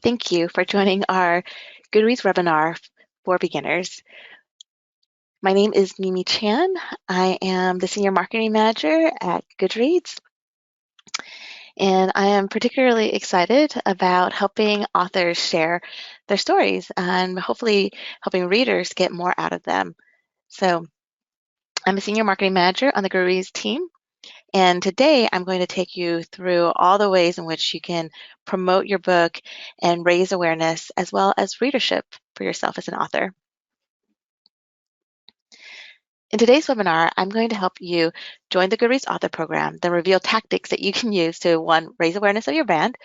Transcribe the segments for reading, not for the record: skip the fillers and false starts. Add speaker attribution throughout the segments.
Speaker 1: Thank you for joining our Goodreads webinar for beginners. My name is Mimi Chan. I am the Senior Marketing Manager at Goodreads, and I am particularly excited about helping authors share their stories and hopefully helping readers get more out of them. So I'm a Senior Marketing Manager on the Goodreads team, and today I'm going to take you through all the ways in which you can promote your book and raise awareness as well as readership for yourself as an author. In today's webinar, I'm going to help you join the Goodreads Author Program, then reveal tactics that you can use to 1, raise awareness of your brand,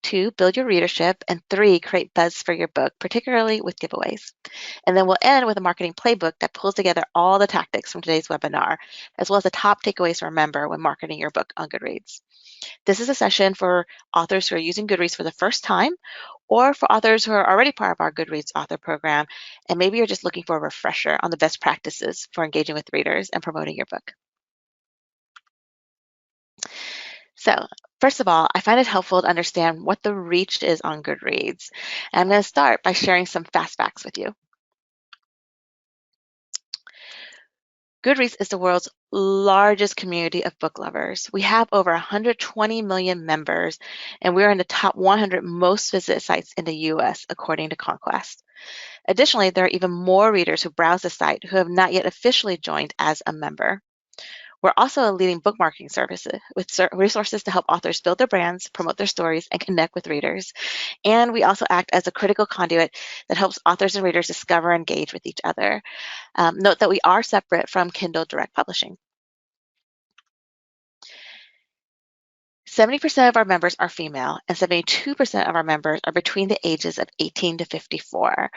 Speaker 1: 2, build your readership, and 3, create buzz for your book, particularly with giveaways. And then we'll end with a marketing playbook that pulls together all the tactics from today's webinar, as well as the top takeaways to remember when marketing your book on Goodreads. This is a session for authors who are using Goodreads for the first time, or for authors who are already part of our Goodreads Author Program, and maybe you're just looking for a refresher on the best practices for engaging with readers and promoting your book. So, first of all, I find it helpful to understand what the reach is on Goodreads. And I'm going to start by sharing some fast facts with you. Goodreads is the world's largest community of book lovers. We have over 120 million members, and we're in the top 100 most visited sites in the US, according to Conquest. Additionally, there are even more readers who browse the site who have not yet officially joined as a member. We're also a leading book marketing service with resources to help authors build their brands, promote their stories, and connect with readers. And we also act as a critical conduit that helps authors and readers discover and engage with each other. Note that we are separate from Kindle Direct Publishing. 70% of our members are female, and 72% of our members are between the ages of 18 to 54.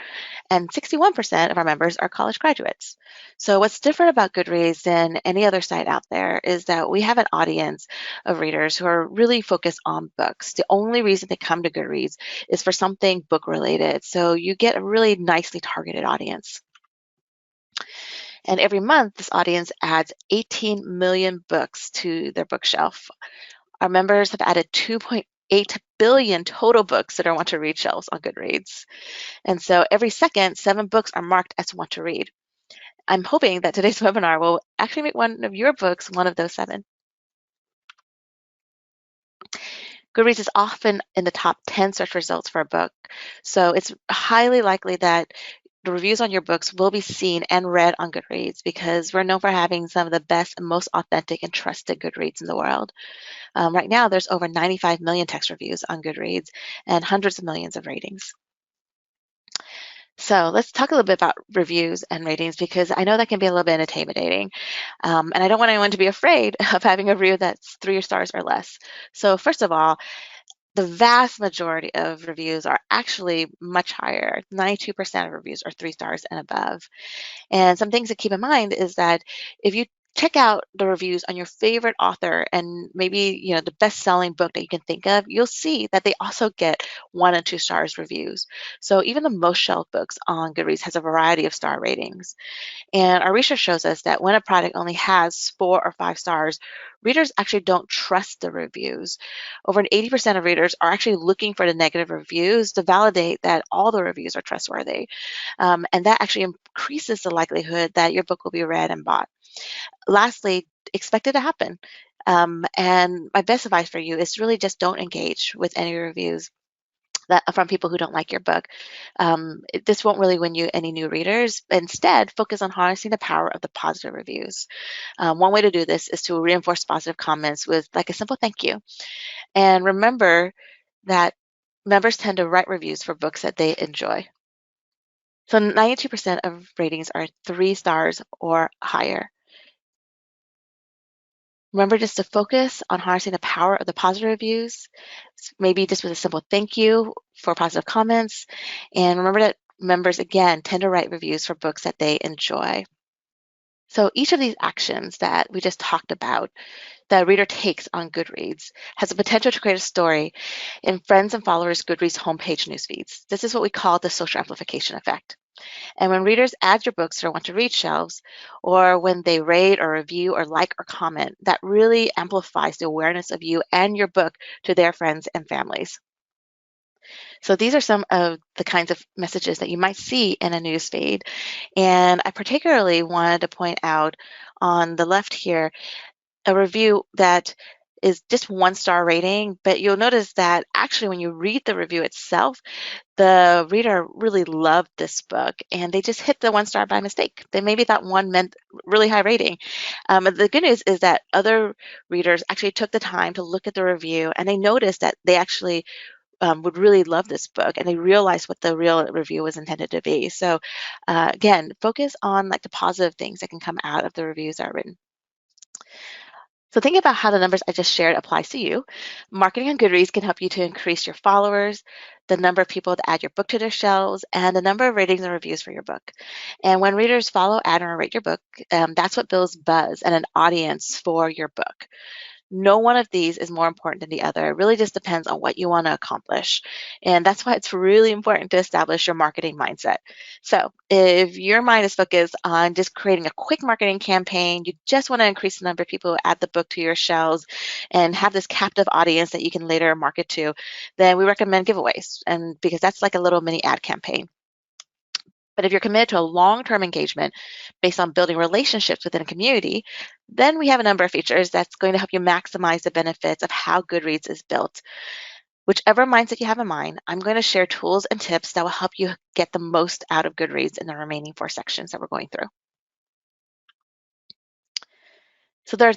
Speaker 1: And 61% of our members are college graduates. So what's different about Goodreads than any other site out there is that we have an audience of readers who are really focused on books. The only reason they come to Goodreads is for something book related. So you get a really nicely targeted audience. And every month, this audience adds 18 million books to their bookshelf. Our members have added 2.8 billion total books that are want to read shelves on Goodreads. And so every second, 7 books are marked as want to read. I'm hoping that today's webinar will actually make one of your books one of those 7. Goodreads is often in the top 10 search results for a book, so it's highly likely that the reviews on your books will be seen and read on Goodreads because we're known for having some of the best and most authentic and trusted Goodreads in the world. Right now, there's over 95 million text reviews on Goodreads and hundreds of millions of ratings. So let's talk a little bit about reviews and ratings because I know that can be a little bit intimidating. And I don't want anyone to be afraid of having a review that's 3 stars or less. So first of all, the vast majority of reviews are actually much higher. 92% of reviews are 3 stars and above. And some things to keep in mind is that if you check out the reviews on your favorite author and maybe the best-selling book that you can think of, you'll see that they also get 1 and 2 stars reviews. So even the most shelved books on Goodreads has a variety of star ratings. And our research shows us that when a product only has 4 or 5 stars, readers actually don't trust the reviews. Over 80% of readers are actually looking for the negative reviews to validate that all the reviews are trustworthy. And that actually increases the likelihood that your book will be read and bought. Lastly, expect it to happen. And my best advice for you is really just don't engage with any reviews from people who don't like your book. This won't really win you any new readers. Instead, focus on harnessing the power of the positive reviews. One way to do this is to reinforce positive comments with like a simple thank you. And remember that members tend to write reviews for books that they enjoy. So 92% of ratings are 3 stars or higher. Remember just to focus on harnessing the power of the positive reviews, maybe just with a simple thank you for positive comments. And remember that members, again, tend to write reviews for books that they enjoy. So each of these actions that we just talked about, that a reader takes on Goodreads, has the potential to create a story in friends and followers' Goodreads homepage newsfeeds. This is what we call the social amplification effect. And when readers add your books to their want to read shelves, or when they rate or review or like or comment, that really amplifies the awareness of you and your book to their friends and families. So these are some of the kinds of messages that you might see in a newsfeed. And I particularly wanted to point out on the left here a review that is just 1-star rating, but you'll notice that actually when you read the review itself, the reader really loved this book and they just hit the 1-star by mistake. They maybe thought one meant really high rating. But the good news is that other readers actually took the time to look at the review and they noticed that they actually would really love this book and they realized what the real review was intended to be. So again, focus on like the positive things that can come out of the reviews that are written. So think about how the numbers I just shared applies to you. Marketing on Goodreads can help you to increase your followers, the number of people that add your book to their shelves, and the number of ratings and reviews for your book. And when readers follow, add, or rate your book, that's what builds buzz and an audience for your book. No one of these is more important than the other. It really just depends on what you want to accomplish. And that's why it's really important to establish your marketing mindset. So if your mind is focused on just creating a quick marketing campaign, you just want to increase the number of people who add the book to your shelves and have this captive audience that you can later market to, then we recommend giveaways. And because that's like a little mini ad campaign. But if you're committed to a long-term engagement based on building relationships within a community, then we have a number of features that's going to help you maximize the benefits of how Goodreads is built. Whichever mindset you have in mind, I'm going to share tools and tips that will help you get the most out of Goodreads in the remaining 4 sections that we're going through. So there are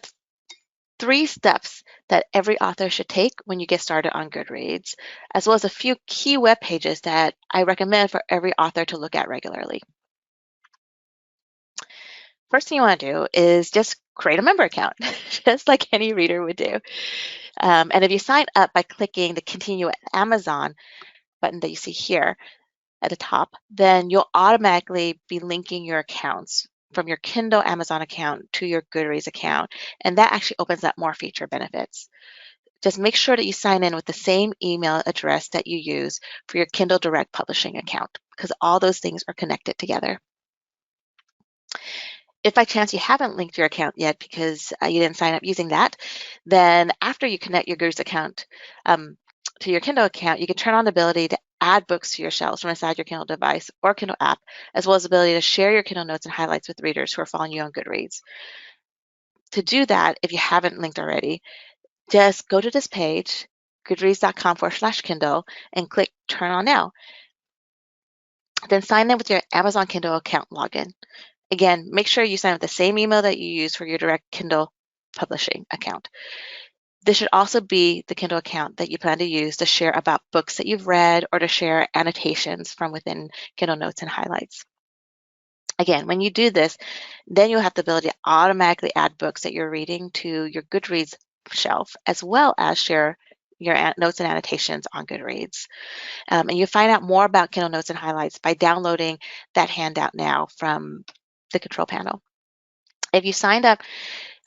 Speaker 1: 3 steps that every author should take when you get started on Goodreads, as well as a few key web pages that I recommend for every author to look at regularly. First thing you want to do is just create a member account, just like any reader would do. And if you sign up by clicking the Continue at Amazon button that you see here at the top, then you'll automatically be linking your accounts from your Kindle Amazon account to your Goodreads account. And that actually opens up more feature benefits. Just make sure that you sign in with the same email address that you use for your Kindle Direct Publishing account, because all those things are connected together. If by chance you haven't linked your account yet because you didn't sign up using that, then after you connect your Goodreads account to your Kindle account, you can turn on the ability to add books to your shelves from inside your Kindle device or Kindle app, as well as the ability to share your Kindle notes and highlights with readers who are following you on Goodreads. To do that, if you haven't linked already, just go to this page, goodreads.com/Kindle, and click Turn On Now. Then sign in with your Amazon Kindle account login. Again, make sure you sign up with the same email that you use for your direct Kindle publishing account. This should also be the Kindle account that you plan to use to share about books that you've read or to share annotations from within Kindle notes and highlights. Again, when you do this, then you'll have the ability to automatically add books that you're reading to your Goodreads shelf, as well as share your notes and annotations on Goodreads. And you find out more about Kindle Notes and Highlights by downloading that handout now from the control panel. If you signed up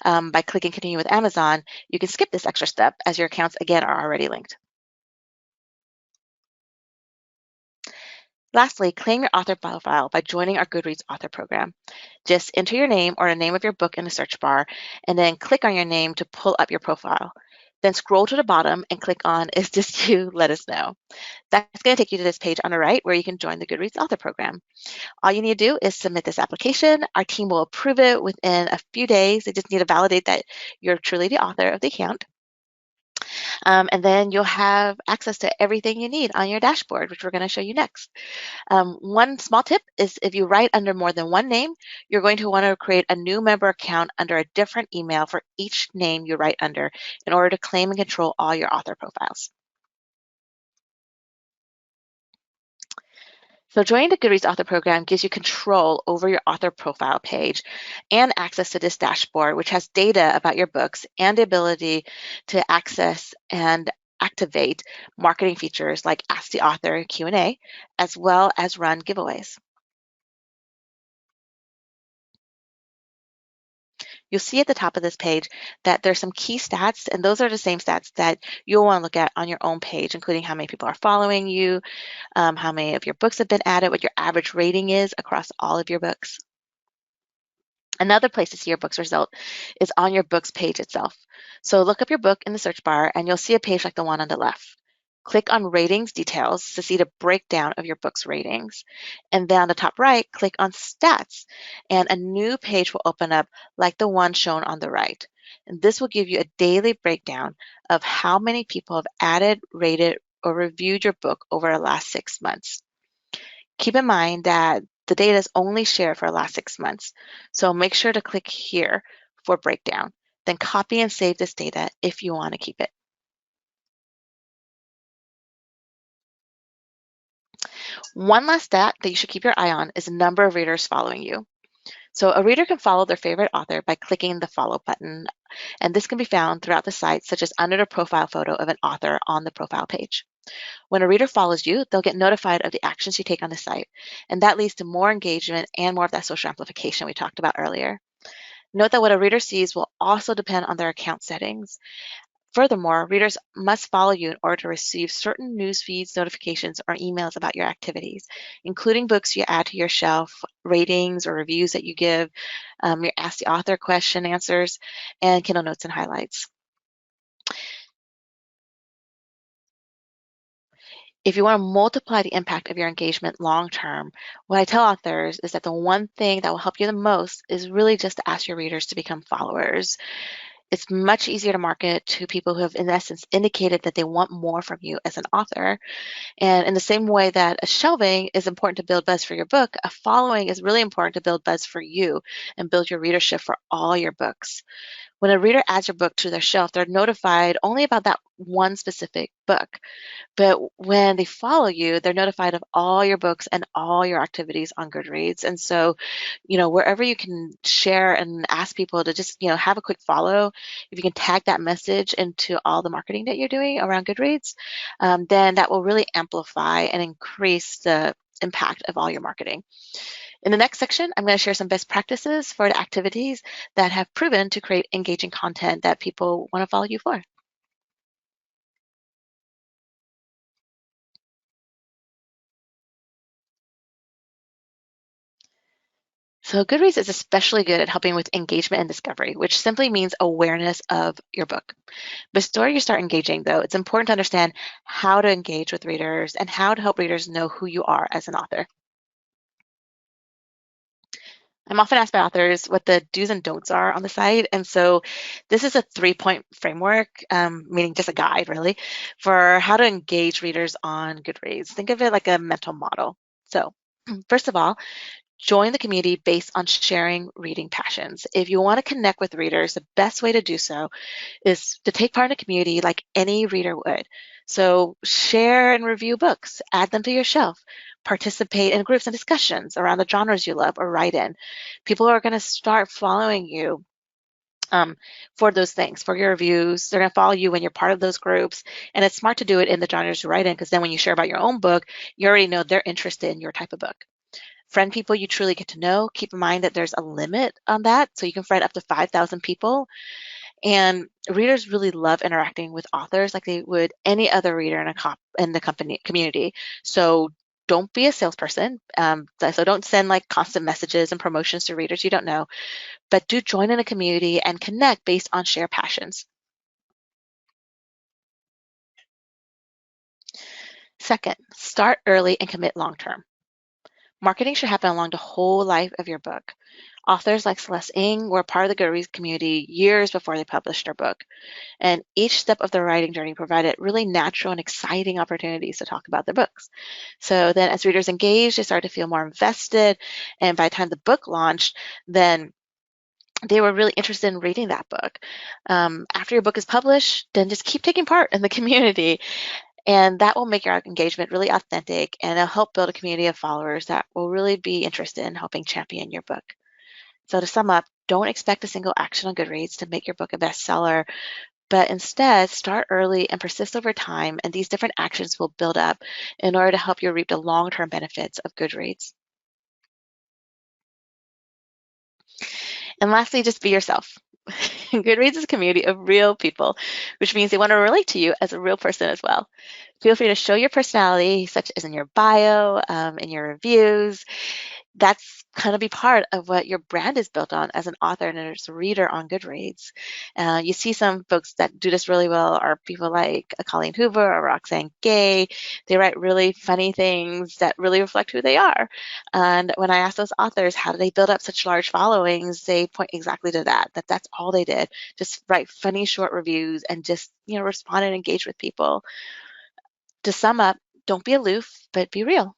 Speaker 1: by clicking Continue with Amazon, you can skip this extra step as your accounts, again, are already linked. Lastly, claim your author profile by joining our Goodreads Author Program. Just enter your name or the name of your book in the search bar, and then click on your name to pull up your profile. Then scroll to the bottom and click on Is This You? Let Us Know. That's going to take you to this page on the right where you can join the Goodreads Author Program. All you need to do is submit this application. Our team will approve it within a few days. They just need to validate that you're truly the author of the account. And then you'll have access to everything you need on your dashboard, which we're going to show you next. One small tip is if you write under more than one name, you're going to want to create a new member account under a different email for each name you write under in order to claim and control all your author profiles. So joining the Goodreads Author Program gives you control over your author profile page and access to this dashboard, which has data about your books and the ability to access and activate marketing features like Ask the Author Q&A, as well as run giveaways. You'll see at the top of this page that there's some key stats, and those are the same stats that you'll want to look at on your own page, including how many people are following you, how many of your books have been added, what your average rating is across all of your books. Another place to see your book's result is on your books page itself. So look up your book in the search bar and you'll see a page like the one on the left. Click on Ratings Details to see the breakdown of your book's ratings. And then on the top right, click on Stats, and a new page will open up like the one shown on the right. And this will give you a daily breakdown of how many people have added, rated, or reviewed your book over the last 6 months. Keep in mind that the data is only shared for the last 6 months, so make sure to click here for breakdown. Then copy and save this data if you want to keep it. One last stat that you should keep your eye on is the number of readers following you. So a reader can follow their favorite author by clicking the follow button, and this can be found throughout the site, such as under the profile photo of an author on the profile page. When a reader follows you, they'll get notified of the actions you take on the site, and that leads to more engagement and more of that social amplification we talked about earlier. Note that what a reader sees will also depend on their account settings. Furthermore, readers must follow you in order to receive certain news feeds, notifications, or emails about your activities, including books you add to your shelf, ratings or reviews that you give, your Ask the Author question answers, and Kindle Notes and highlights. If you want to multiply the impact of your engagement long term, what I tell authors is that the one thing that will help you the most is really just to ask your readers to become followers. It's much easier to market to people who have, in essence, indicated that they want more from you as an author. And in the same way that a shelving is important to build buzz for your book, a following is really important to build buzz for you and build your readership for all your books. When a reader adds your book to their shelf, they're notified only about that one specific book. But when they follow you, they're notified of all your books and all your activities on Goodreads. And so, wherever you can share and ask people to just, have a quick follow, if you can tag that message into all the marketing that you're doing around Goodreads, then that will really amplify and increase the impact of all your marketing. In the next section, I'm going to share some best practices for the activities that have proven to create engaging content that people want to follow you for. So Goodreads is especially good at helping with engagement and discovery, which simply means awareness of your book. Before you start engaging, though, it's important to understand how to engage with readers and how to help readers know who you are as an author. I'm often asked by authors what the do's and don'ts are on the site. And so this is a 3-point framework, meaning just a guide, really, for how to engage readers on Goodreads. Think of it like a mental model. So first of all, join the community based on sharing reading passions. If you want to connect with readers, the best way to do so is to take part in a community like any reader would. So share and review books, add them to your shelf, participate in groups and discussions around the genres you love or write in. People are going to start following you for those things, for your reviews. They're going to follow you when you're part of those groups. And it's smart to do it in the genres you write in, because then when you share about your own book, you already know they're interested in your type of book. Friend people you truly get to know. Keep in mind that there's a limit on that, so you can friend up to 5,000 people. And readers really love interacting with authors like they would any other reader in the company community. So don't be a salesperson. So don't send like constant messages and promotions to readers you don't know, but do join in a community and connect based on shared passions. Second, start early and commit long term. Marketing should happen along the whole life of your book. Authors like Celeste Ng were part of the Goodreads community years before they published their book. And each step of their writing journey provided really natural and exciting opportunities to talk about their books. So then as readers engaged, they started to feel more invested. And by the time the book launched, then they were really interested in reading that book. After your book is published, then just keep taking part in the community. And that will make your engagement really authentic, and it'll help build a community of followers that will really be interested in helping champion your book. So to sum up, don't expect a single action on Goodreads to make your book a bestseller, but instead start early and persist over time, and these different actions will build up in order to help you reap the long-term benefits of Goodreads. And lastly, just be yourself. Goodreads is a community of real people, which means they want to relate to you as a real person as well. Feel free to show your personality, such as in your bio, in your reviews. that's kind of be part of what your brand is built on as an author and as a reader on Goodreads. You see some folks that do this really well are people like Colleen Hoover or Roxane Gay. They write really funny things that really reflect who they are. And when I ask those authors, how do they build up such large followings, they point exactly to that that's all they did. Just write funny short reviews and just, respond and engage with people. To sum up, don't be aloof, but be real.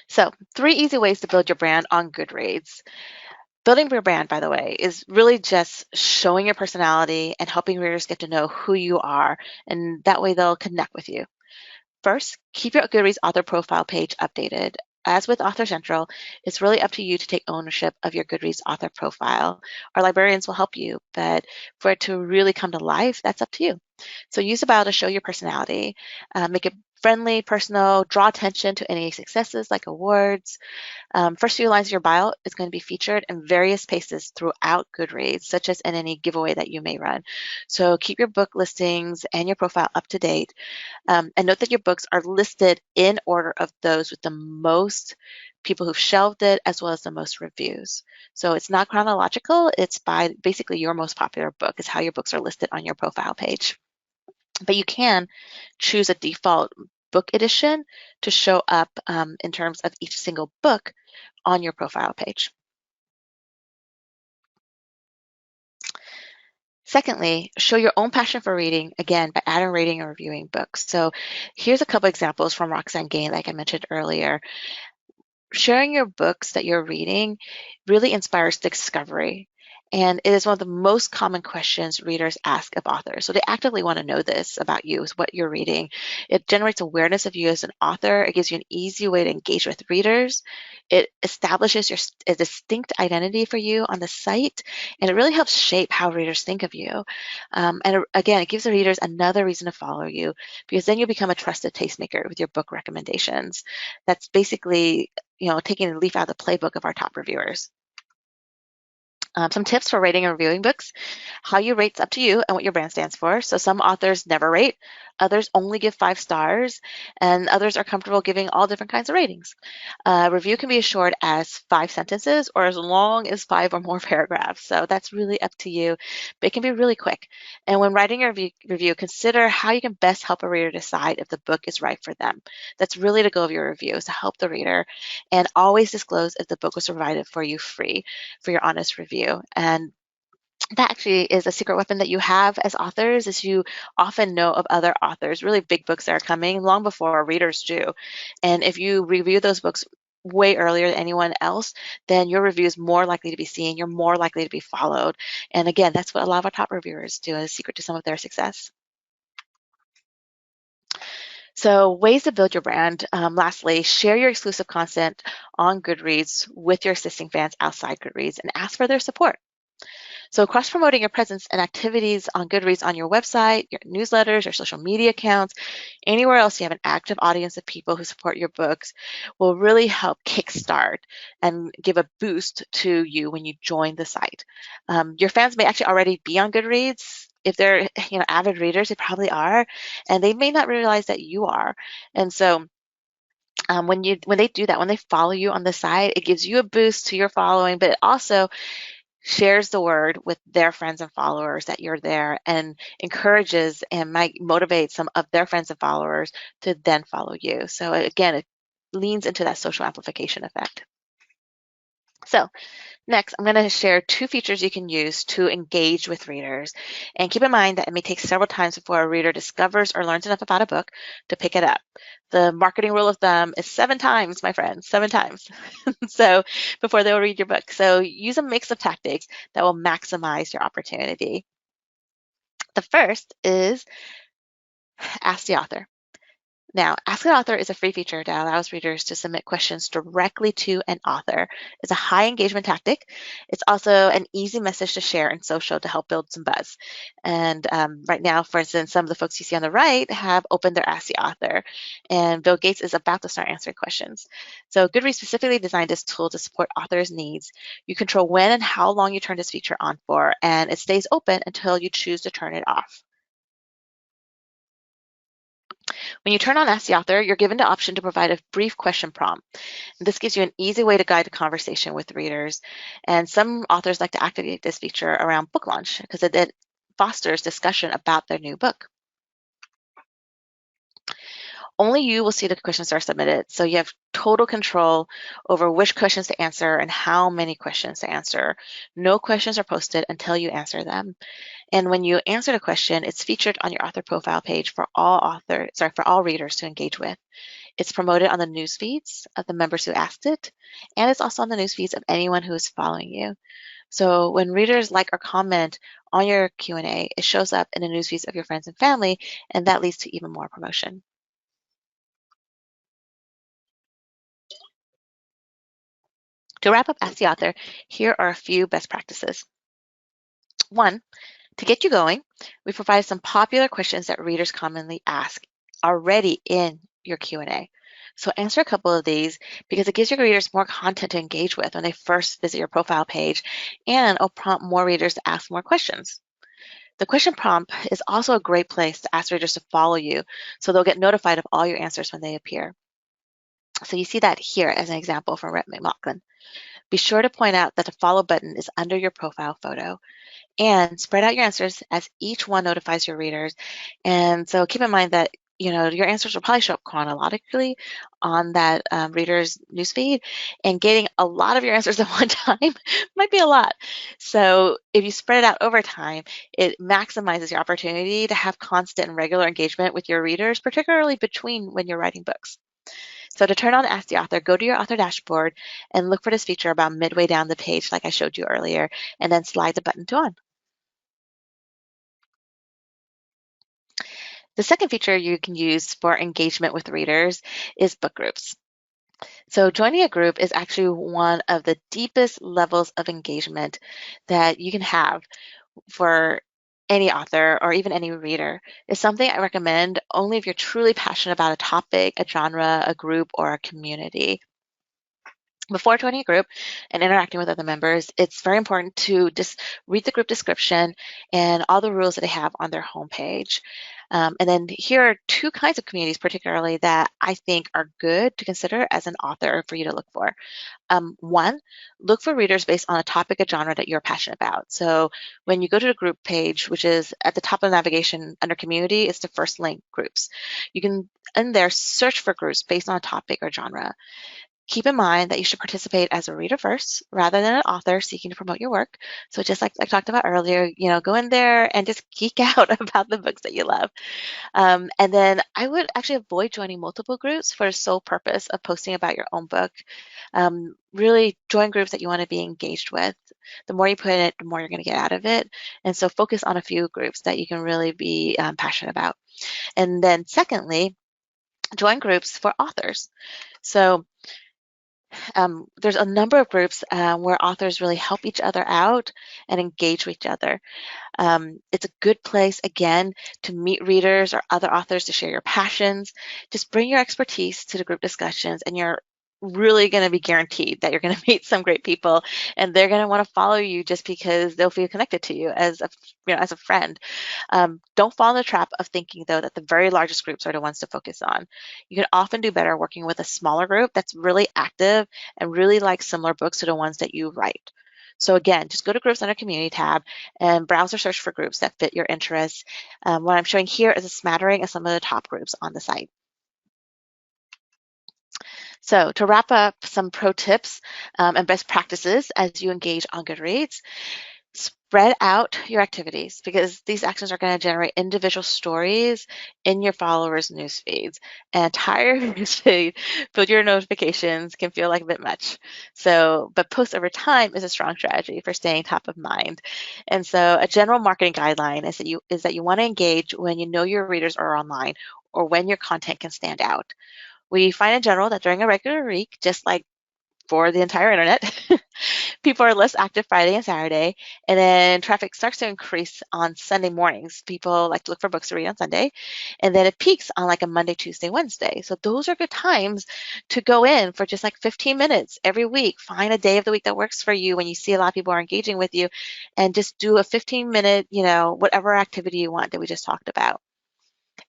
Speaker 1: So, 3 easy ways to build your brand on Goodreads. Building your brand, by the way, is really just showing your personality and helping readers get to know who you are, and that way they'll connect with you. First, keep your Goodreads author profile page updated. As with Author Central, it's really up to you to take ownership of your Goodreads author profile. Our librarians will help you, but for it to really come to life, that's up to you. So use the bio to show your personality, make it friendly, personal, draw attention to any successes like awards. First few lines of your bio is going to be featured in various places throughout Goodreads, such as in any giveaway that you may run. So keep your book listings and your profile up to date. And note that your books are listed in order of those with the most people who've shelved it, as well as the most reviews. So it's not chronological, it's by basically your most popular book is how your books are listed on your profile page. But you can choose a default book edition to show up in terms of each single book on your profile page. Secondly, show your own passion for reading, again, by adding, rating, and reviewing books. So here's a couple examples from Roxane Gay, like I mentioned earlier. Sharing your books that you're reading really inspires discovery. And it is one of the most common questions readers ask of authors. So they actively want to know this about you, is what you're reading. It generates awareness of you as an author. It gives you an easy way to engage with readers. It establishes a distinct identity for you on the site, and it really helps shape how readers think of you. Again, it gives the readers another reason to follow you, because then you become a trusted tastemaker with your book recommendations. That's basically taking a leaf out of the playbook of our top reviewers. Some tips for rating and reviewing books. How you rate's up to you and what your brand stands for. So some authors never rate, others only give 5 stars, and others are comfortable giving all different kinds of ratings. Review can be as short as 5 sentences or as long as 5 or more paragraphs. So that's really up to you, but it can be really quick. And when writing a review, consider how you can best help a reader decide if the book is right for them. That's really the goal of your review, is to help the reader, and always disclose if the book was provided for you free for your honest review. And that actually is a secret weapon that you have as authors, is you often know of other authors, really big books that are coming long before our readers do. And if you review those books way earlier than anyone else, then your review is more likely to be seen, you're more likely to be followed. And again, that's what a lot of our top reviewers do, a secret to some of their success. So ways to build your brand. Lastly, share your exclusive content on Goodreads with your existing fans outside Goodreads and ask for their support. So cross-promoting your presence and activities on Goodreads on your website, your newsletters, your social media accounts, anywhere else you have an active audience of people who support your books will really help kickstart and give a boost to you when you join the site. Your fans may actually already be on Goodreads. If they're avid readers, they probably are, and they may not realize that you are. And so when they do that, when they follow you on the site, it gives you a boost to your following, but it also shares the word with their friends and followers that you're there, and encourages and might motivate some of their friends and followers to then follow you. So again, it leans into that social amplification effect. So next, I'm going to share 2 features you can use to engage with readers. And keep in mind that it may take several times before a reader discovers or learns enough about a book to pick it up. The marketing rule of thumb is 7 times, my friends, 7 times. So before they'll read your book. So use a mix of tactics that will maximize your opportunity. The first is ask the author. Now, Ask an Author is a free feature that allows readers to submit questions directly to an author. It's a high engagement tactic. It's also an easy message to share in social to help build some buzz. And right now, for instance, some of the folks you see on the right have opened their Ask the Author, and Bill Gates is about to start answering questions. So Goodreads specifically designed this tool to support authors' needs. You control when and how long you turn this feature on for, and it stays open until you choose to turn it off. When you turn on Ask the Author, you're given the option to provide a brief question prompt. This gives you an easy way to guide a conversation with readers. And some authors like to activate this feature around book launch because it fosters discussion about their new book. Only you will see the questions that are submitted, so you have total control over which questions to answer and how many questions to answer. No questions are posted until you answer them. And when you answer the question, it's featured on your author profile page for all readers to engage with. It's promoted on the news feeds of the members who asked it, and it's also on the news feeds of anyone who is following you. So when readers like or comment on your Q&A, it shows up in the news feeds of your friends and family, and that leads to even more promotion. To wrap up Ask the Author, here are a few best practices. 1, to get you going, we provide some popular questions that readers commonly ask already in your Q&A. So answer a couple of these because it gives your readers more content to engage with when they first visit your profile page, and it'll prompt more readers to ask more questions. The question prompt is also a great place to ask readers to follow you, so they'll get notified of all your answers when they appear. So you see that here as an example from Rhett McLaughlin. Be sure to point out that the follow button is under your profile photo, and spread out your answers as each one notifies your readers. And so keep in mind that your answers will probably show up chronologically on that reader's newsfeed, and getting a lot of your answers at one time might be a lot. So if you spread it out over time, it maximizes your opportunity to have constant and regular engagement with your readers, particularly between when you're writing books. So to turn on Ask the Author, go to your author dashboard and look for this feature about midway down the page like I showed you earlier, and then slide the button to on. The second feature you can use for engagement with readers is book groups. So joining a group is actually one of the deepest levels of engagement that you can have for any author or even any reader. It's something I recommend only if you're truly passionate about a topic, a genre, a group, or a community. Before joining a group and interacting with other members, it's very important to just read the group description and all the rules that they have on their homepage. And then here are two kinds of communities particularly that I think are good to consider as an author for you to look for. 1, look for readers based on a topic or genre that you're passionate about. So when you go to the group page, which is at the top of the navigation under community, it's the first link, groups. You can in there search for groups based on a topic or genre. Keep in mind that you should participate as a reader first rather than an author seeking to promote your work. So just like I talked about earlier, go in there and just geek out about the books that you love. And then I would actually avoid joining multiple groups for the sole purpose of posting about your own book. Really join groups that you want to be engaged with. The more you put in it, the more you're going to get out of it. And so focus on a few groups that you can really be passionate about. And then secondly, join groups for authors. So there's a number of groups where authors really help each other out and engage with each other. It's a good place, again, to meet readers or other authors to share your passions. Just bring your expertise to the group discussions, and you're really going to be guaranteed that you're going to meet some great people, and they're going to want to follow you just because they'll feel connected to you as a friend. Don't fall in the trap of thinking, though, that the very largest groups are the ones to focus on. You can often do better working with a smaller group that's really active and really likes similar books to the ones that you write. So again, just go to Groups under Community tab and browse or search for groups that fit your interests. What I'm showing here is a smattering of some of the top groups on the site. So to wrap up, some pro tips and best practices as you engage on Goodreads. Spread out your activities because these actions are going to generate individual stories in your followers' news feeds. And entire news feed filled your notifications can feel like a bit much. So, but post over time is a strong strategy for staying top of mind. And so, a general marketing guideline is that you want to engage when you know your readers are online or when your content can stand out. We find in general that during a regular week, just like for the entire internet, people are less active Friday and Saturday, and then traffic starts to increase on Sunday mornings. People like to look for books to read on Sunday, and then it peaks on like a Monday, Tuesday, Wednesday. So those are good times to go in for just like 15 minutes every week. Find a day of the week that works for you when you see a lot of people are engaging with you, and just do a 15-minute, whatever activity you want that we just talked about.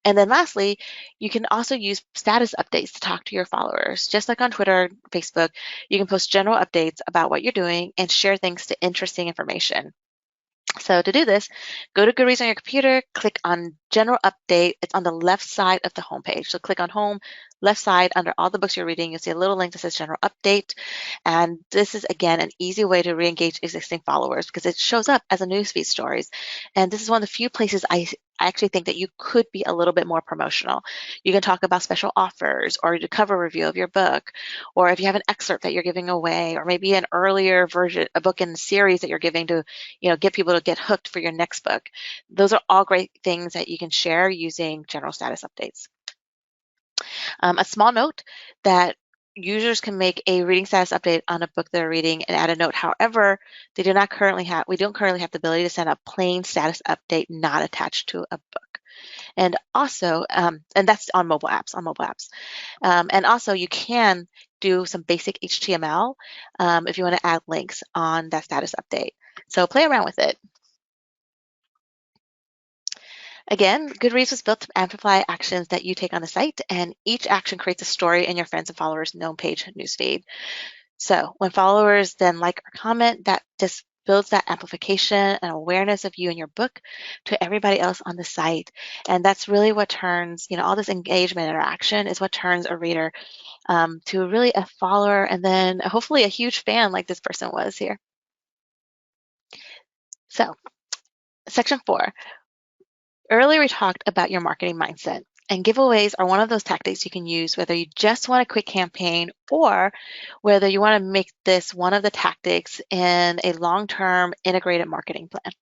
Speaker 1: And then lastly, you can also use status updates to talk to your followers. Just like on Twitter, Facebook, you can post general updates about what you're doing and share links to interesting information. So to do this, go to Goodreads on your computer, click on General Update. It's on the left side of the homepage. So click on Home, left side, under all the books you're reading, you'll see a little link that says General Update. And this is, again, an easy way to re-engage existing followers because it shows up as a newsfeed stories. And this is one of the few places I actually think that you could be a little bit more promotional. You can talk about special offers or the cover review of your book, or if you have an excerpt that you're giving away, or maybe an earlier version, a book in the series that you're giving to, get people to get hooked for your next book. Those are all great things that you can share using general status updates. A small note that users can make a reading status update on a book they're reading and add a note. However, we don't currently have the ability to send a plain status update not attached to a book. And also, and that's on mobile apps. And also you can do some basic HTML if you want to add links on that status update. So play around with it. Again, Goodreads was built to amplify actions that you take on the site, and each action creates a story in your friends and followers' known page newsfeed. So when followers then like or comment, that just builds that amplification and awareness of you and your book to everybody else on the site. And that's really what turns, all this engagement interaction is what turns a reader to really a follower and then hopefully a huge fan like this person was here. So section 4. Earlier, we talked about your marketing mindset, and giveaways are one of those tactics you can use whether you just want a quick campaign or whether you want to make this one of the tactics in a long-term integrated marketing plan.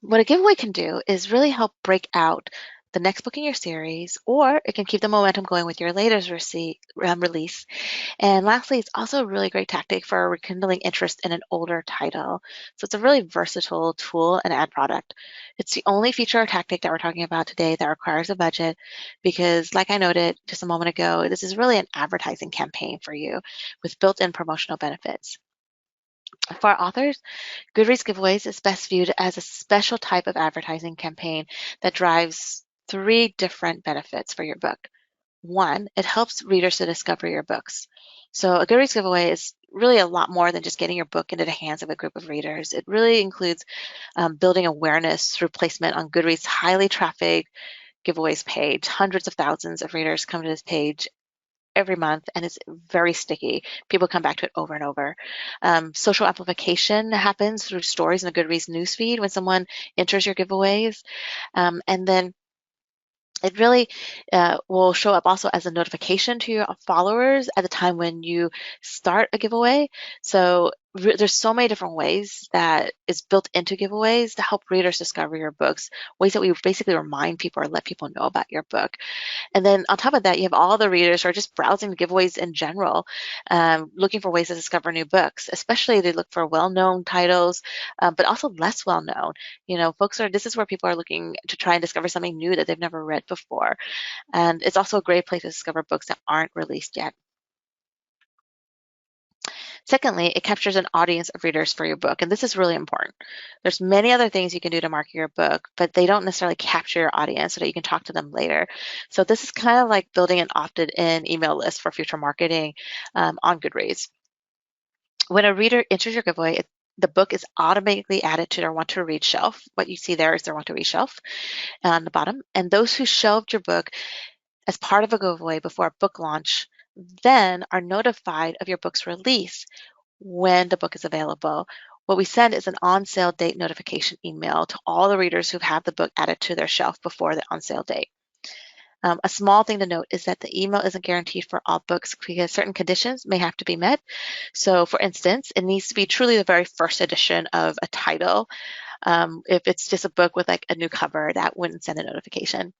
Speaker 1: What a giveaway can do is really help break out the next book in your series, or it can keep the momentum going with your latest release. And lastly, it's also a really great tactic for rekindling interest in an older title. So it's a really versatile tool and ad product. It's the only feature or tactic that we're talking about today that requires a budget because, like I noted just a moment ago, this is really an advertising campaign for you with built-in promotional benefits. For our authors, Goodreads giveaways is best viewed as a special type of advertising campaign that drives 3 different benefits for your book. 1, it helps readers to discover your books. So a Goodreads giveaway is really a lot more than just getting your book into the hands of a group of readers. It really includes building awareness through placement on Goodreads' highly trafficked giveaways page. Hundreds of thousands of readers come to this page every month, and it's very sticky. People come back to it over and over. Social amplification happens through stories in the Goodreads newsfeed when someone enters your giveaways. And then it really will show up also as a notification to your followers at the time when you start a giveaway. So there's so many different ways that is built into giveaways to help readers discover your books, ways that we basically remind people or let people know about your book. And then on top of that, you have all the readers who are just browsing the giveaways in general, looking for ways to discover new books, especially they look for well-known titles, but also less well-known. This is where people are looking to try and discover something new that they've never read before. And it's also a great place to discover books that aren't released yet. Secondly, it captures an audience of readers for your book, and this is really important. There's many other things you can do to market your book, but they don't necessarily capture your audience so that you can talk to them later. So this is kind of like building an opted-in email list for future marketing on Goodreads. When a reader enters your giveaway, the book is automatically added to their want to read shelf. What you see there is their want to read shelf on the bottom. And those who shelved your book as part of a giveaway before a book launch then are notified of your book's release when the book is available. What we send is an on-sale date notification email to all the readers who have the book added to their shelf before the on-sale date. A small thing to note is that the email isn't guaranteed for all books because certain conditions may have to be met. So for instance, it needs to be truly the very first edition of a title. If it's just a book with like a new cover, that wouldn't send a notification.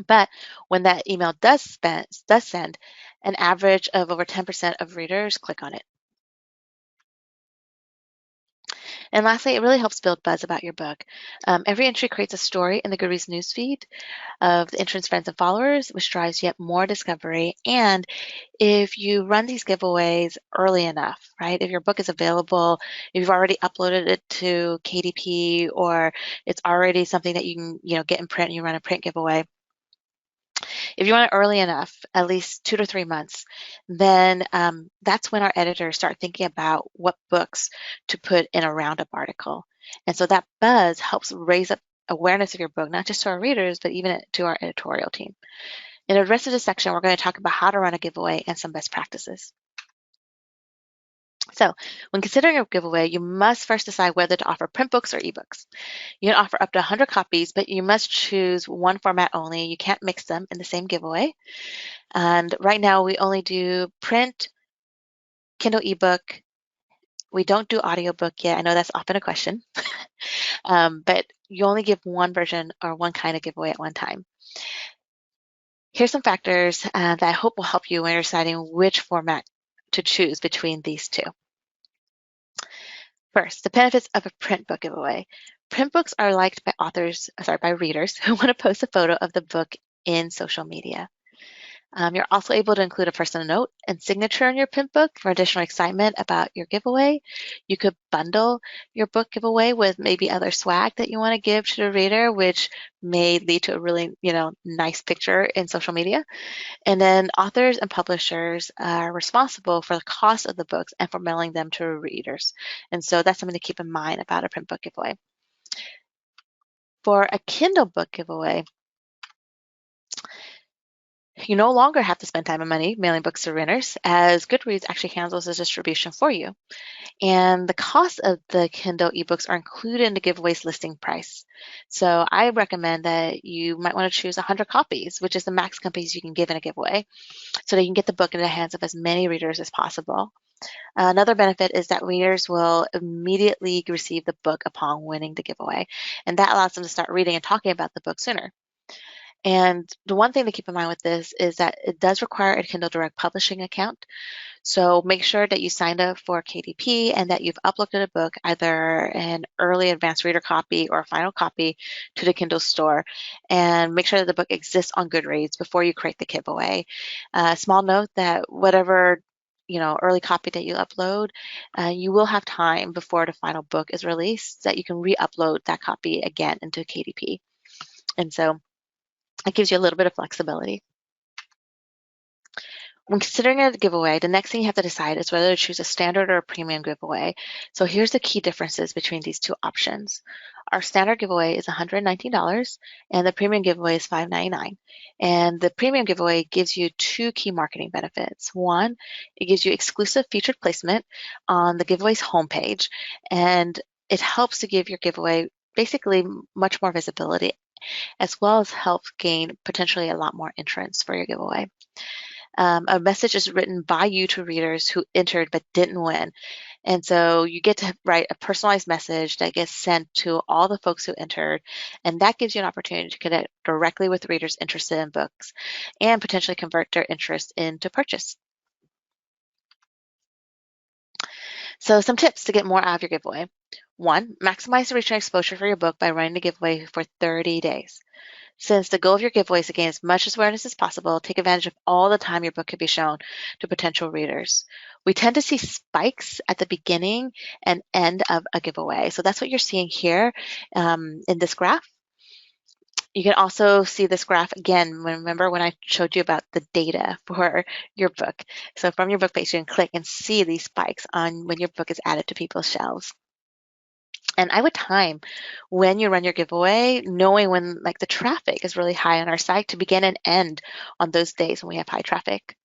Speaker 1: But when that email does send, an average of over 10% of readers click on it. And lastly, it really helps build buzz about your book. Every entry creates a story in the Goodreads newsfeed of the entrance friends and followers, which drives yet more discovery. And if you run these giveaways early enough, right? If your book is available, if you've already uploaded it to KDP, or it's already something that you can, get in print and you run a print giveaway. If you run it early enough, at least 2 to 3 months, then that's when our editors start thinking about what books to put in a roundup article. And so that buzz helps raise up awareness of your book, not just to our readers, but even to our editorial team. In the rest of this section, we're going to talk about how to run a giveaway and some best practices. So when considering a giveaway, you must first decide whether to offer print books or ebooks. You can offer up to 100 copies, but you must choose one format only. You can't mix them in the same giveaway. And right now we only do print, Kindle ebook. We don't do audiobook yet. I know that's often a question, but you only give one version or one kind of giveaway at one time. Here's some factors that I hope will help you when you're deciding which format to choose between these two. First, the benefits of a print book giveaway. Print books are liked by readers who want to post a photo of the book in social media. You're also able to include a personal note and signature in your print book for additional excitement about your giveaway. You could bundle your book giveaway with maybe other swag that you want to give to the reader, which may lead to a really, nice picture in social media. And then authors and publishers are responsible for the cost of the books and for mailing them to readers. And so that's something to keep in mind about a print book giveaway. For a Kindle book giveaway, you no longer have to spend time and money mailing books to winners, as Goodreads actually handles the distribution for you. And the cost of the Kindle ebooks are included in the giveaway's listing price. So I recommend that you might want to choose 100 copies, which is the max copies you can give in a giveaway, so that you can get the book in the hands of as many readers as possible. Another benefit is that readers will immediately receive the book upon winning the giveaway, and that allows them to start reading and talking about the book sooner. And the one thing to keep in mind with this is that it does require a Kindle Direct Publishing account. So make sure that you signed up for KDP and that you've uploaded a book, either an early advanced reader copy or a final copy, to the Kindle store. And make sure that the book exists on Goodreads before you create the giveaway. Small note that whatever early copy that you upload, you will have time before the final book is released that you can re-upload that copy again into KDP. And so it gives you a little bit of flexibility. When considering a giveaway, the next thing you have to decide is whether to choose a standard or a premium giveaway. So here's the key differences between these two options. Our standard giveaway is $119 and the premium giveaway is $599. And the premium giveaway gives you two key marketing benefits. One, it gives you exclusive featured placement on the giveaway's homepage, and it helps to give your giveaway basically much more visibility, as well as help gain potentially a lot more entrants for your giveaway. A message is written by you to readers who entered but didn't win. And so you get to write a personalized message that gets sent to all the folks who entered. And that gives you an opportunity to connect directly with readers interested in books and potentially convert their interest into purchase. So some tips to get more out of your giveaway. One, maximize the reach and exposure for your book by running the giveaway for 30 days. Since the goal of your giveaway is to gain as much awareness as possible, take advantage of all the time your book could be shown to potential readers. We tend to see spikes at the beginning and end of a giveaway. So that's what you're seeing here in this graph. You can also see this graph again. Remember when I showed you about the data for your book. So from your book page, you can click and see these spikes on when your book is added to people's shelves. And I would time when you run your giveaway, knowing when the traffic is really high on our site to begin and end on those days when we have high traffic.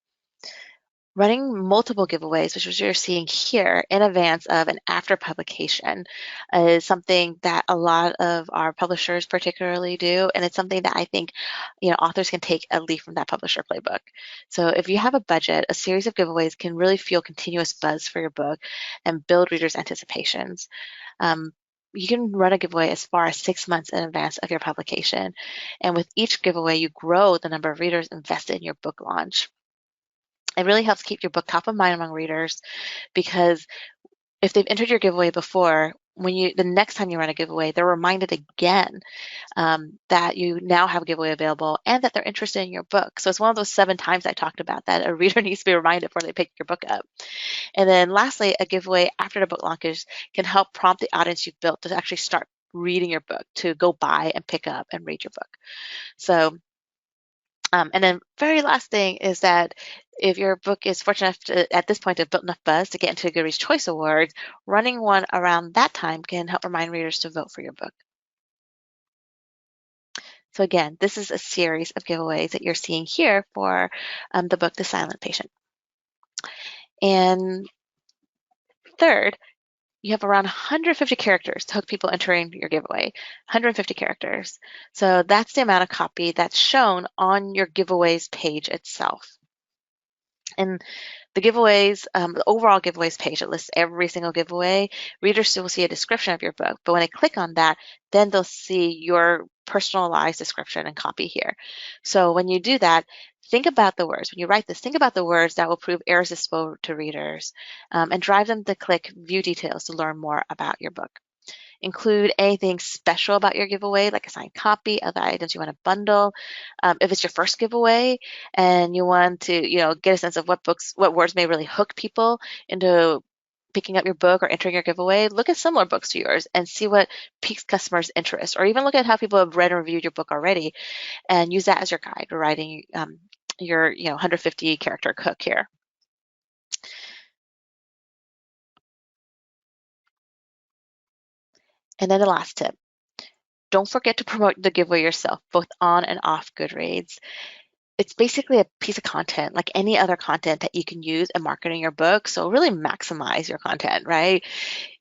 Speaker 1: Running multiple giveaways, which is what you're seeing here, in advance of and after publication is something that a lot of our publishers particularly do. And it's something that I think, authors can take a leaf from that publisher playbook. So if you have a budget, a series of giveaways can really fuel continuous buzz for your book and build readers' anticipations. You can run a giveaway as far as 6 months in advance of your publication. And with each giveaway, you grow the number of readers invested in your book launch. It really helps keep your book top of mind among readers, because if they've entered your giveaway before, the next time you run a giveaway, they're reminded again that you now have a giveaway available and that they're interested in your book. So it's one of those 7 times I talked about that a reader needs to be reminded before they pick your book up. And then lastly, a giveaway after the book launches can help prompt the audience you've built to actually start reading your book, to go buy and pick up and read your book. So, and then very last thing is that if your book is fortunate enough to, at this point, to have built enough buzz to get into the Goodreads Choice Awards, running one around that time can help remind readers to vote for your book. So again, this is a series of giveaways that you're seeing here for the book, The Silent Patient. And third, you have around 150 characters to hook people entering your giveaway, 150 characters. So that's the amount of copy that's shown on your giveaways page itself. And the giveaways, the overall giveaways page, it lists every single giveaway. Readers still will see a description of your book, but when they click on that, then they'll see your personalized description and copy here. So when you do that, think about the words. When you write this, think about the words that will prove irresistible to readers and drive them to click view details to learn more about your book. Include anything special about your giveaway, like a signed copy, other items you want to bundle. If it's your first giveaway and you want to, get a sense of what words may really hook people into picking up your book or entering your giveaway, look at similar books to yours and see what piques customers' interest, or even look at how people have read and reviewed your book already, and use that as your guide for writing your 150 character hook here. And then the last tip. Don't forget to promote the giveaway yourself, both on and off Goodreads. It's basically a piece of content like any other content that you can use in marketing your book. So really maximize your content, right?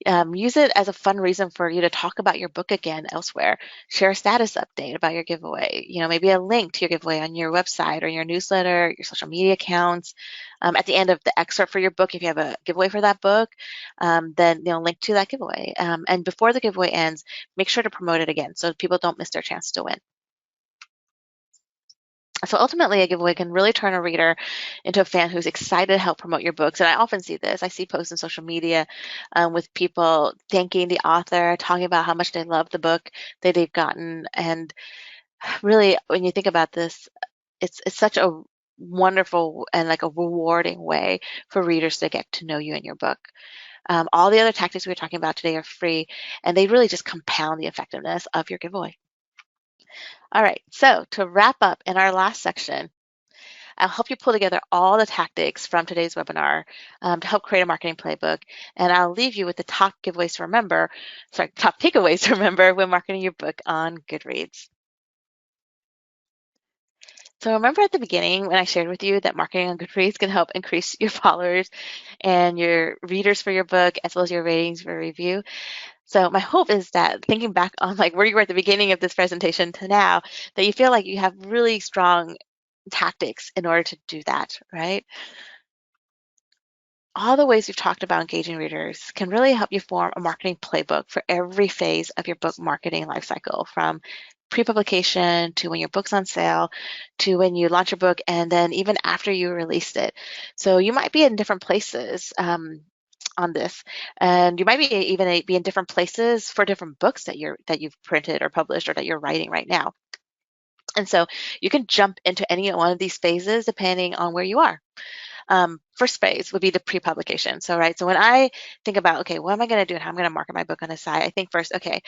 Speaker 1: Use it as a fun reason for you to talk about your book again elsewhere. Share a status update about your giveaway. Maybe a link to your giveaway on your website or your newsletter, your social media accounts. At the end of the excerpt for your book, if you have a giveaway for that book, then link to that giveaway. And before the giveaway ends, make sure to promote it again so people don't miss their chance to win. So ultimately, a giveaway can really turn a reader into a fan who's excited to help promote your books. And I often see this. I see posts on social media with people thanking the author, talking about how much they love the book that they've gotten. And really, when you think about this, it's such a wonderful and like a rewarding way for readers to get to know you and your book. All the other tactics we were talking about today are free, and they really just compound the effectiveness of your giveaway. All right, so to wrap up in our last section, I'll help you pull together all the tactics from today's webinar to help create a marketing playbook. And I'll leave you with the top top takeaways to remember when marketing your book on Goodreads. So remember at the beginning when I shared with you that marketing on Goodreads can help increase your followers and your readers for your book, as well as your ratings for review. So my hope is that thinking back on like where you were at the beginning of this presentation to now, that you feel like you have really strong tactics in order to do that, right? All the ways we've talked about engaging readers can really help you form a marketing playbook for every phase of your book marketing lifecycle, from pre-publication to when your book's on sale, to when you launch your book, and then even after you released it. So you might be in different places on this, and you might even be in different places for different books that you've printed or published or that you're writing right now. And so you can jump into any one of these phases depending on where you are. First phase would be the pre-publication. So when I think about, okay, what am I going to do and how I'm going to market my book on the site, I think first, okay,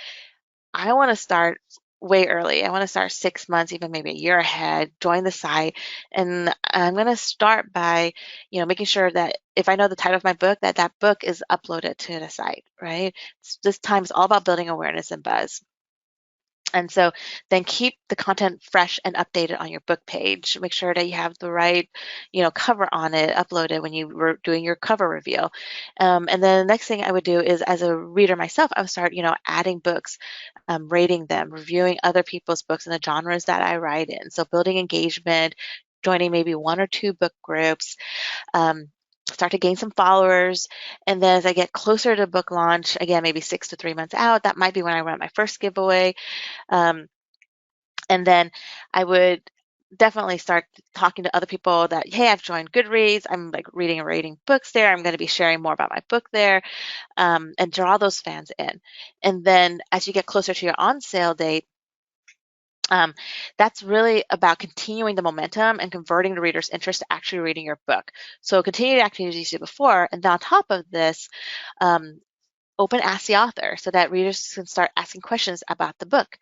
Speaker 1: I want to start way early. I want to start 6 months, even maybe a year ahead, join the site. And I'm going to start by, making sure that if I know the title of my book, that book is uploaded to the site, right? This time is all about building awareness and buzz. And so then keep the content fresh and updated on your book page. Make sure that you have the right, cover on it uploaded when you were doing your cover reveal. And then the next thing I would do is, as a reader myself, I would start, adding books, rating them, reviewing other people's books in the genres that I write in. So building engagement, joining maybe 1 or 2 book groups, start to gain some followers. And then as I get closer to book launch, again, maybe 6 to 3 months out, that might be when I run my first giveaway. And then I would definitely start talking to other people that, hey, I've joined Goodreads. I'm like reading and rating books there. I'm going to be sharing more about my book there, and draw those fans in. And then as you get closer to your on sale date, um, that's really about continuing the momentum and converting the reader's interest to actually reading your book. So continue the activities you did before, and then on top of this, um, open Ask the Author so that readers can start asking questions about the book.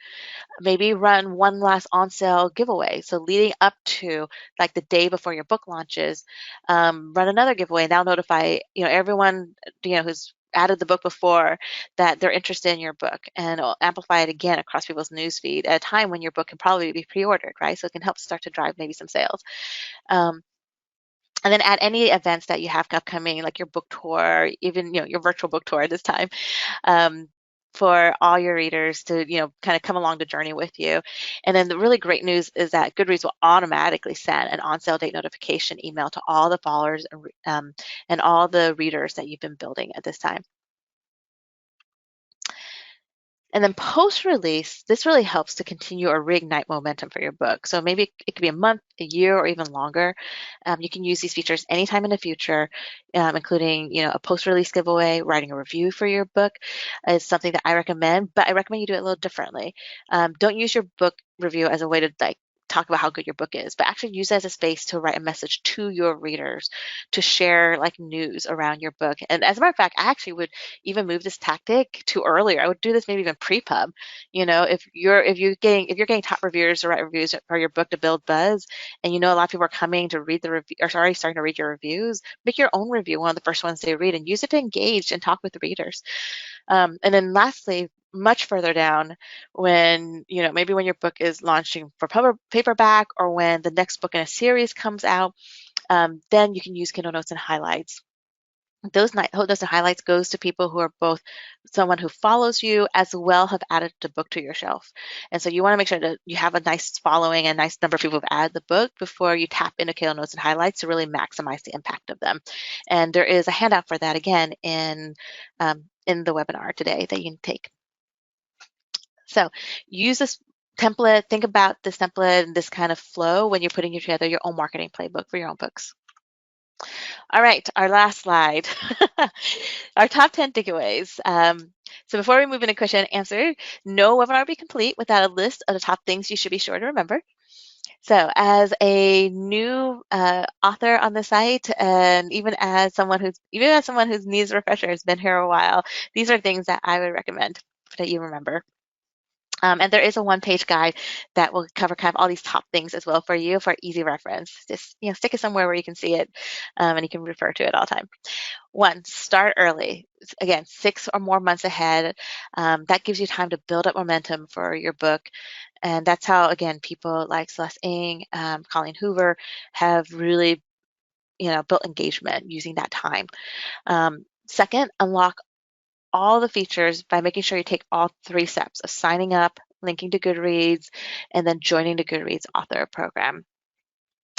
Speaker 1: Maybe run one last on sale giveaway. So leading up to like the day before your book launches, run another giveaway, and that'll notify everyone who's added the book before that they're interested in your book, and it'll amplify it again across people's newsfeed at a time when your book can probably be pre-ordered, right? So it can help start to drive maybe some sales. Um, and then add any events that you have upcoming, like your book tour, even your virtual book tour this time, um, for all your readers to kind of come along the journey with you. And then the really great news is that Goodreads will automatically send an on sale date notification email to all the followers and all the readers that you've been building at this time. And then post-release, this really helps to continue or reignite momentum for your book. So maybe it could be a month, a year, or even longer. You can use these features anytime in the future, including a post-release giveaway, writing a review for your book is something that I recommend, but I recommend you do it a little differently. Don't use your book review as a way to like talk about how good your book is, but actually use it as a space to write a message to your readers, to share like news around your book. And as a matter of fact, I actually would even move this tactic to earlier. I would do this maybe even pre-pub. If you're getting top reviewers to write reviews for your book to build buzz, and a lot of people are coming to read the review or already starting to read your reviews, make your own review one of the first ones they read and use it to engage and talk with the readers. And then lastly, much further down, when maybe when your book is launching for paperback, or when the next book in a series comes out, then you can use Kindle Notes and highlights. Those notes and highlights goes to people who are both someone who follows you as well have added the book to your shelf. And so you want to make sure that you have a nice following and a nice number of people who've added the book before you tap into Kindle Notes and highlights to really maximize the impact of them. And there is a handout for that again in the webinar today that you can take. So use this template, think about this template and this kind of flow when you're putting together your own marketing playbook for your own books. All right, our last slide. Our top 10 takeaways. So before we move into question and answer, no webinar would be complete without a list of the top things you should be sure to remember. So as a new author on the site, and even as someone who's needs a refresher, has been here a while, these are things that I would recommend that you remember. And there is a one-page guide that will cover kind of all these top things as well for you for easy reference. Just stick it somewhere where you can see it, and you can refer to it all the time. One, start early. Again, 6 or more months ahead. That gives you time to build up momentum for your book. And that's how, again, people like Celeste Ng, Colleen Hoover have really built engagement using that time. Second, unlock all the features by making sure you take all 3 steps of signing up, linking to Goodreads, and then joining the Goodreads Author Program.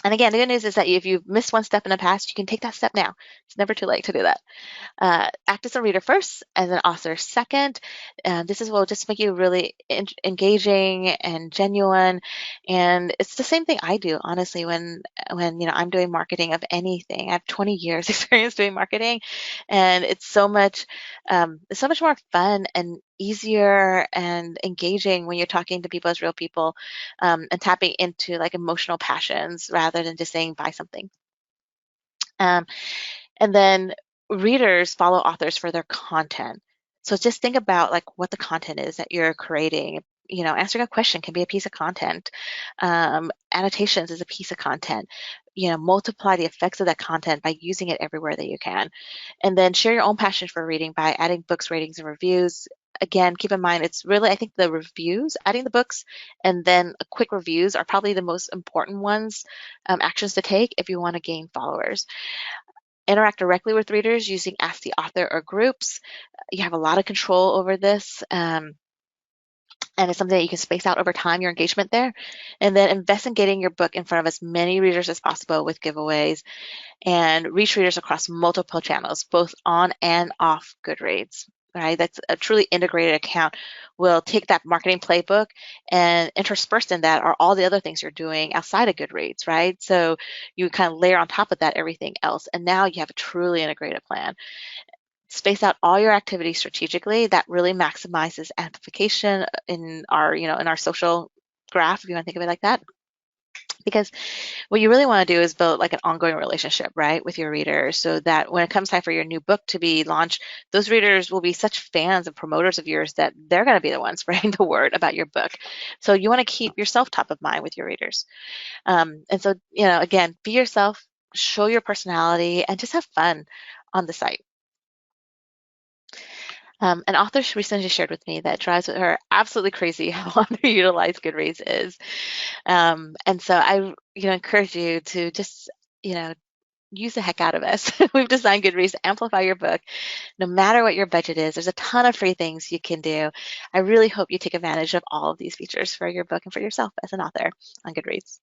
Speaker 1: And again, the good news is that if you've missed one step in the past, you can take that step now. It's never too late to do that. Act as a reader first, as an author second. This will just make you really engaging and genuine. And it's the same thing I do, honestly, when I'm doing marketing of anything. I have 20 years experience doing marketing, and it's so much more fun and easier and engaging when you're talking to people as real people, and tapping into like emotional passions rather than just saying buy something. And then readers follow authors for their content. So just think about like what the content is that you're creating. Answering a question can be a piece of content. Annotations is a piece of content. Multiply the effects of that content by using it everywhere that you can. And then share your own passion for reading by adding books, ratings, and reviews. Again, keep in mind, it's really, I think the reviews, adding the books, and then quick reviews are probably the most important ones, actions to take if you want to gain followers. Interact directly with readers using Ask the Author or groups. You have a lot of control over this, and it's something that you can space out over time, your engagement there. And then invest in getting your book in front of as many readers as possible with giveaways, and reach readers across multiple channels, both on and off Goodreads. right? That's a truly integrated account will take that marketing playbook and interspersed in that are all the other things you're doing outside of Goodreads, right? So you kind of layer on top of that everything else, and now you have a truly integrated plan. Space out all your activities strategically. That really maximizes amplification in our, in our social graph, if you want to think of it like that. Because what you really want to do is build like an ongoing relationship, right, with your readers so that when it comes time for your new book to be launched, those readers will be such fans and promoters of yours that they're going to be the ones spreading the word about your book. So you want to keep yourself top of mind with your readers. And so, again, be yourself, show your personality, and just have fun on the site. An author recently shared with me that drives her absolutely crazy how underutilized Goodreads is. And so I, encourage you to just, you know, use the heck out of us. We've designed Goodreads to amplify your book, no matter what your budget is. There's a ton of free things you can do. I really hope you take advantage of all of these features for your book and for yourself as an author on Goodreads.